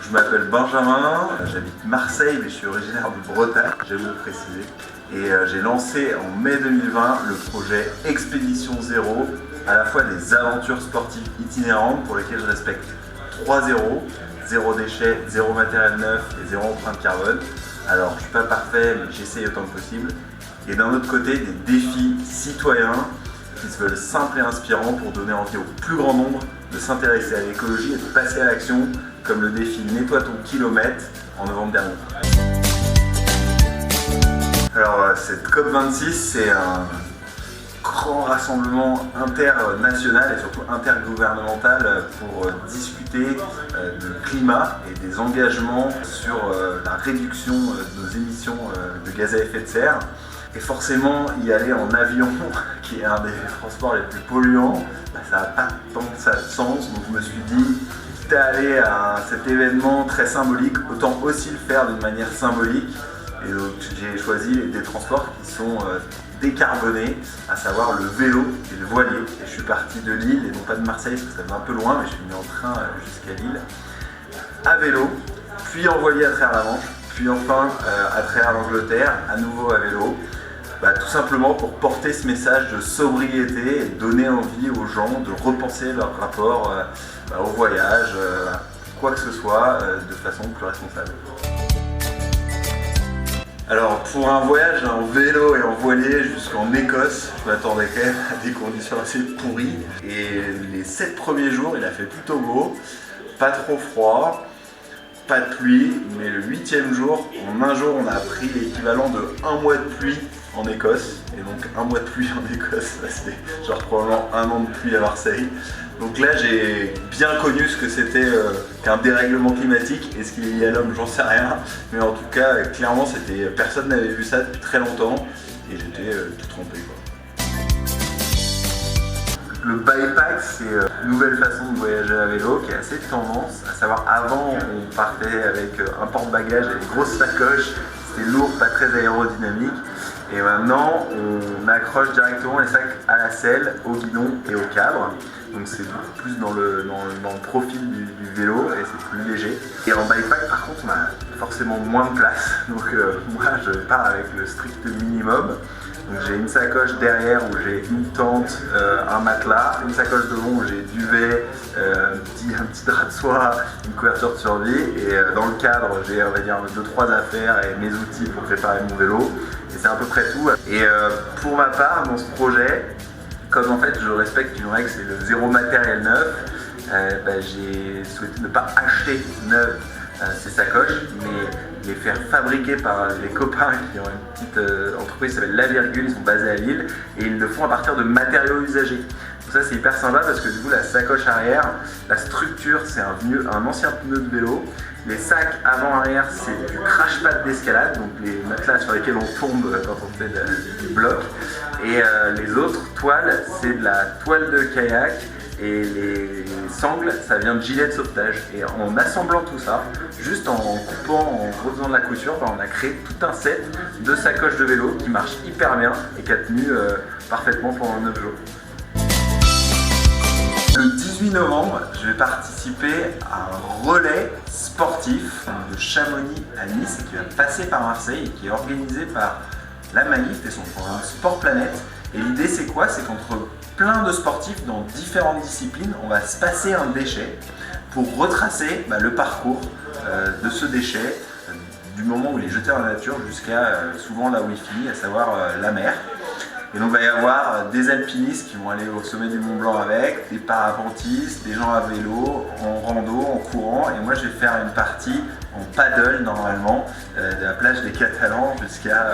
Je m'appelle Benjamin, j'habite Marseille mais je suis originaire de Bretagne, j'aime le préciser. Et j'ai lancé en mai 2020 le projet Expédition Zéro, à la fois des aventures sportives itinérantes pour lesquelles je respecte 3 zéros, 0 déchet, 0 matériel neuf et 0 empreinte carbone. Alors je ne suis pas parfait mais j'essaye autant que possible. Et d'un autre côté, des défis citoyens qui se veulent simples et inspirants pour donner envie au plus grand nombre de s'intéresser à l'écologie et de passer à l'action, comme le défi Nettoie ton kilomètre en novembre dernier. Alors cette COP26, c'est un grand rassemblement international et surtout intergouvernemental pour discuter de climat et des engagements sur la réduction de nos émissions de gaz à effet de serre. Et forcément, y aller en avion, qui est un des transports les plus polluants, ça n'a pas tant de sens. Donc je me suis dit, quitte à aller à cet événement très symbolique, autant aussi le faire d'une manière symbolique. Et donc j'ai choisi des transports qui sont décarbonés, à savoir le vélo et le voilier. Et je suis parti de Lille, et non pas de Marseille, parce que ça va un peu loin, mais je suis venu en train jusqu'à Lille, à vélo, puis en voilier à travers la Manche, puis enfin à travers l'Angleterre, à nouveau à vélo. Tout simplement pour porter ce message de sobriété et donner envie aux gens de repenser leur rapport au voyage, quoi que ce soit, de façon plus responsable. Alors pour un voyage en vélo et en voilier jusqu'en Écosse, je m'attendais quand même à des conditions assez pourries. Et les 7 premiers jours, il a fait plutôt beau, pas trop froid. Pas de pluie, mais le 8e jour, en un jour, on a pris l'équivalent de 1 mois de pluie en Écosse. Et donc 1 mois de pluie en Écosse, c'est genre probablement 1 an de pluie à Marseille. Donc là, j'ai bien connu ce que c'était qu'un dérèglement climatique. Est-ce qu'il y a l'homme, j'en sais rien. Mais en tout cas, clairement, personne n'avait vu ça depuis très longtemps. Et j'étais tout trompé, quoi. Le bikepack, c'est une nouvelle façon de voyager à vélo qui est assez tendance. À savoir, avant, on partait avec un porte-bagages et des grosses sacoches. C'était lourd, pas très aérodynamique. Et maintenant, on accroche directement les sacs à la selle, au guidon et au cadre. Donc c'est beaucoup plus dans le profil du vélo et c'est plus léger. Et en bikepack, par contre, on a forcément moins de place. Donc moi, je pars avec le strict minimum. Donc j'ai une sacoche derrière où j'ai une tente, un matelas, une sacoche devant où j'ai duvet, un petit drap de soie, une couverture de survie, et dans le cadre j'ai, on va dire, 2-3 affaires et mes outils pour préparer mon vélo, et c'est à peu près tout. Et pour ma part, dans ce projet, comme en fait je respecte une règle, c'est le zéro matériel neuf, j'ai souhaité ne pas acheter neuf ces sacoches, mais les faire fabriquer par les copains qui ont une petite entreprise qui s'appelle La Virgule, ils sont basés à Lille, et ils le font à partir de matériaux usagés. Donc ça c'est hyper sympa parce que du coup la sacoche arrière, la structure c'est un ancien pneu de vélo, les sacs avant-arrière c'est du crash pad d'escalade, donc les matelas sur lesquels on tombe quand on fait du bloc, et les autres toiles c'est de la toile de kayak. Et les sangles, ça vient de gilets de sauvetage. Et en assemblant tout ça, juste en coupant, en refaisant de la couture, on a créé tout un set de sacoches de vélo qui marche hyper bien et qui a tenu parfaitement pendant 9 jours. Le 18 novembre, je vais participer à un relais sportif de Chamonix à Nice qui va passer par Marseille et qui est organisé par la Maïf et son programme Sport Planète. Et l'idée c'est quoi? C'est qu'entre plein de sportifs dans différentes disciplines, on va se passer un déchet pour retracer le parcours de ce déchet du moment où il est jeté dans la nature jusqu'à souvent là où il finit, à savoir la mer. Et donc il va y avoir des alpinistes qui vont aller au sommet du Mont Blanc avec, des parapentistes, des gens à vélo, en rando, en courant, et moi je vais faire une partie en paddle normalement, de la plage des Catalans jusqu'à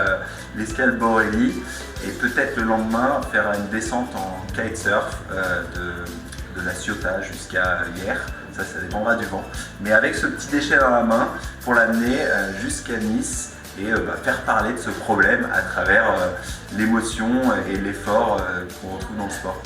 l'escale Borelli, et peut-être le lendemain faire une descente en kitesurf de la Ciotat jusqu'à Hyères. Ça dépendra du vent, mais avec ce petit déchet dans la main pour l'amener jusqu'à Nice et faire parler de ce problème à travers l'émotion et l'effort qu'on retrouve dans le sport.